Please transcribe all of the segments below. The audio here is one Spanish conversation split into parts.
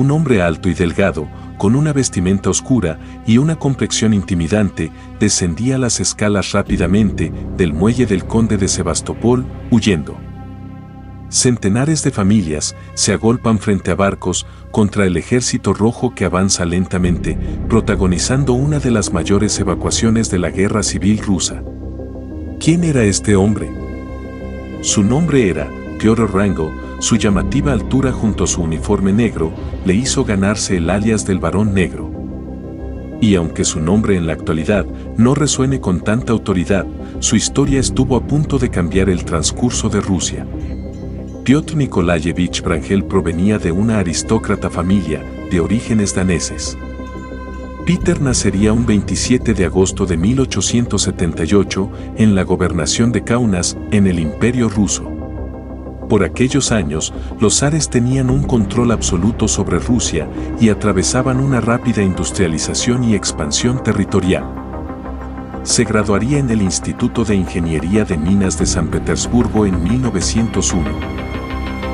Un hombre alto y delgado, con una vestimenta oscura y una complexión intimidante, descendía las escalas rápidamente del muelle del conde de Sebastopol, huyendo. Centenares de familias se agolpan frente a barcos contra el ejército rojo que avanza lentamente, protagonizando una de las mayores evacuaciones de la guerra civil rusa. ¿Quién era este hombre? Su nombre era Pyotr Wrangel. Su llamativa altura junto a su uniforme negro le hizo ganarse el alias del Barón Negro. Y aunque su nombre en la actualidad no resuene con tanta autoridad, su historia estuvo a punto de cambiar el transcurso de Rusia. Piotr Nikolayevich Wrangel provenía de una aristócrata familia de orígenes daneses. Peter nacería un 27 de agosto de 1878 en la gobernación de Kaunas, en el Imperio Ruso. Por aquellos años, los zares tenían un control absoluto sobre Rusia y atravesaban una rápida industrialización y expansión territorial. Se graduaría en el Instituto de Ingeniería de Minas de San Petersburgo en 1901.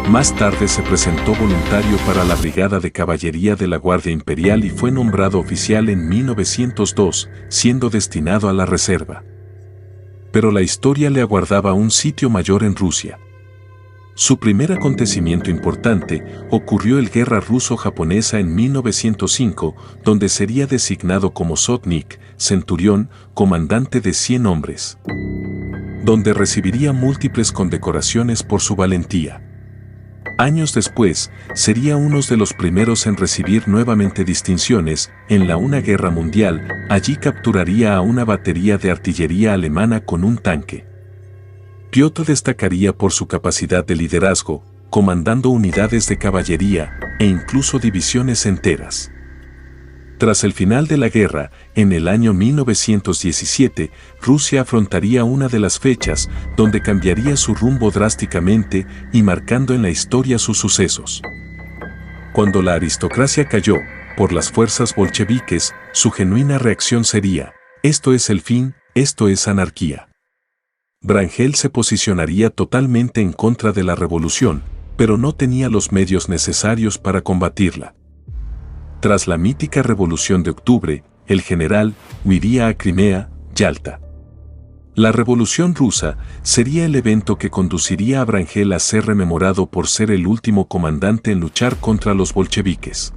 Más tarde se presentó voluntario para la Brigada de Caballería de la Guardia Imperial y fue nombrado oficial en 1902, siendo destinado a la reserva. Pero la historia le aguardaba un sitio mayor en Rusia. Su primer acontecimiento importante ocurrió en la Guerra Ruso-Japonesa en 1905, donde sería designado como sotnik, centurión, comandante de 100 hombres, donde recibiría múltiples condecoraciones por su valentía. Años después, sería uno de los primeros en recibir nuevamente distinciones. En la Una Guerra Mundial, allí capturaría a una batería de artillería alemana con un tanque. Piotr destacaría por su capacidad de liderazgo, comandando unidades de caballería e incluso divisiones enteras. Tras el final de la guerra, en el año 1917, Rusia afrontaría una de las fechas donde cambiaría su rumbo drásticamente y marcando en la historia sus sucesos. Cuando la aristocracia cayó por las fuerzas bolcheviques, su genuina reacción sería: esto es el fin, esto es anarquía. Wrangel se posicionaría totalmente en contra de la revolución, pero no tenía los medios necesarios para combatirla. Tras la mítica Revolución de Octubre, el general huiría a Crimea, Yalta. La Revolución Rusa sería el evento que conduciría a Wrangel a ser rememorado por ser el último comandante en luchar contra los bolcheviques.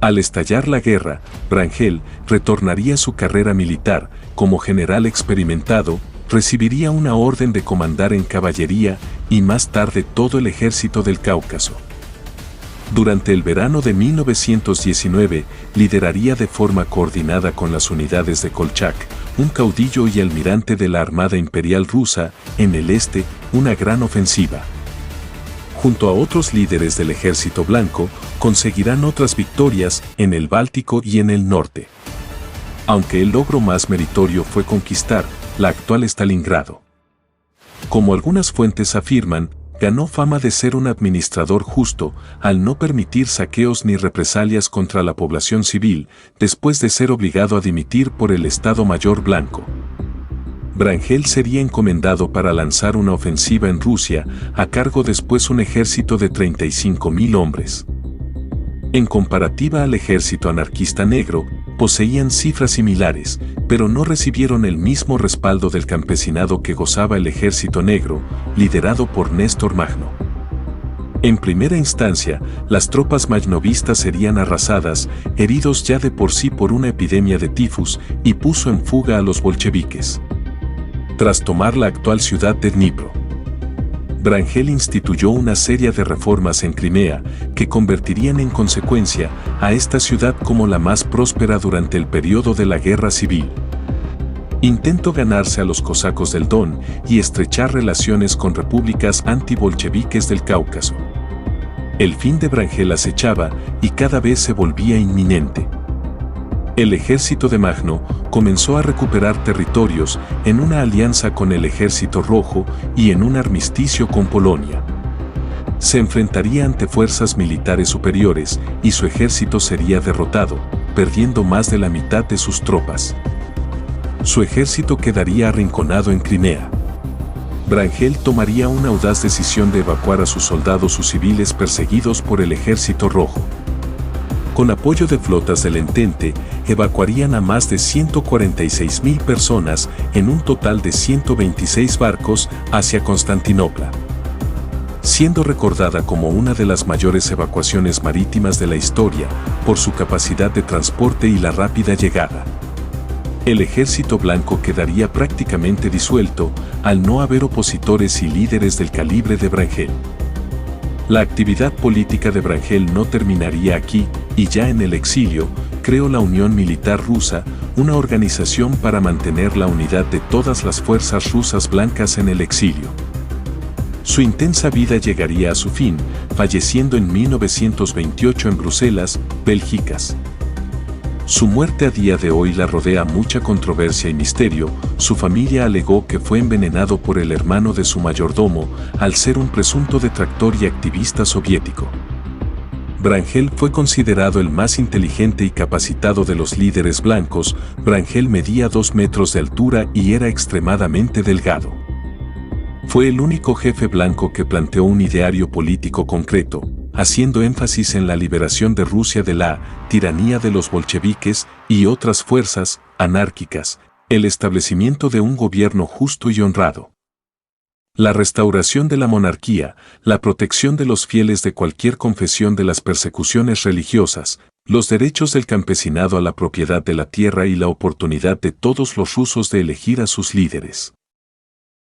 Al estallar la guerra, Wrangel retornaría a su carrera militar. Como general experimentado, recibiría una orden de comandar en caballería y más tarde todo el ejército del Cáucaso. Durante el verano de 1919, lideraría de forma coordinada con las unidades de Kolchak, un caudillo y almirante de la Armada Imperial Rusa, en el este, una gran ofensiva. Junto a otros líderes del Ejército Blanco, conseguirán otras victorias en el Báltico y en el norte. Aunque el logro más meritorio fue conquistar la actual Stalingrado. Como algunas fuentes afirman, ganó fama de ser un administrador justo al no permitir saqueos ni represalias contra la población civil, después de ser obligado a dimitir por el Estado Mayor Blanco. Wrangel sería encomendado para lanzar una ofensiva en Rusia, a cargo después un ejército de 35.000 hombres. En comparativa al ejército anarquista negro, poseían cifras similares, pero no recibieron el mismo respaldo del campesinado que gozaba el ejército negro, liderado por Néstor Magno. En primera instancia, las tropas magnovistas serían arrasadas, heridos ya de por sí por una epidemia de tifus, y puso en fuga a los bolcheviques. Tras tomar la actual ciudad de Dnipro, Wrangel instituyó una serie de reformas en Crimea que convertirían en consecuencia a esta ciudad como la más próspera durante el periodo de la Guerra Civil. Intentó ganarse a los cosacos del Don y estrechar relaciones con repúblicas antibolcheviques del Cáucaso. El fin de Wrangel acechaba y cada vez se volvía inminente. El ejército de Magno comenzó a recuperar territorios en una alianza con el Ejército Rojo y en un armisticio con Polonia. Se enfrentaría ante fuerzas militares superiores y su ejército sería derrotado, perdiendo más de la mitad de sus tropas. Su ejército quedaría arrinconado en Crimea. Wrangel tomaría una audaz decisión de evacuar a sus soldados civiles perseguidos por el Ejército Rojo. Con apoyo de flotas del Entente, evacuarían a más de 146.000 personas en un total de 126 barcos hacia Constantinopla, siendo recordada como una de las mayores evacuaciones marítimas de la historia por su capacidad de transporte y la rápida llegada. El ejército blanco quedaría prácticamente disuelto al no haber opositores y líderes del calibre de Wrangel. La actividad política de Wrangel no terminaría aquí, y ya en el exilio, creó la Unión Militar Rusa, una organización para mantener la unidad de todas las fuerzas rusas blancas en el exilio. Su intensa vida llegaría a su fin, falleciendo en 1928 en Bruselas, Bélgica. Su muerte a día de hoy la rodea mucha controversia y misterio. Su familia alegó que fue envenenado por el hermano de su mayordomo, al ser un presunto detractor y activista soviético. Wrangel fue considerado el más inteligente y capacitado de los líderes blancos. Wrangel medía 2 metros de altura y era extremadamente delgado. Fue el único jefe blanco que planteó un ideario político concreto, haciendo énfasis en la liberación de Rusia de la tiranía de los bolcheviques y otras fuerzas anárquicas, el establecimiento de un gobierno justo y honrado, la restauración de la monarquía, la protección de los fieles de cualquier confesión de las persecuciones religiosas, los derechos del campesinado a la propiedad de la tierra y la oportunidad de todos los rusos de elegir a sus líderes.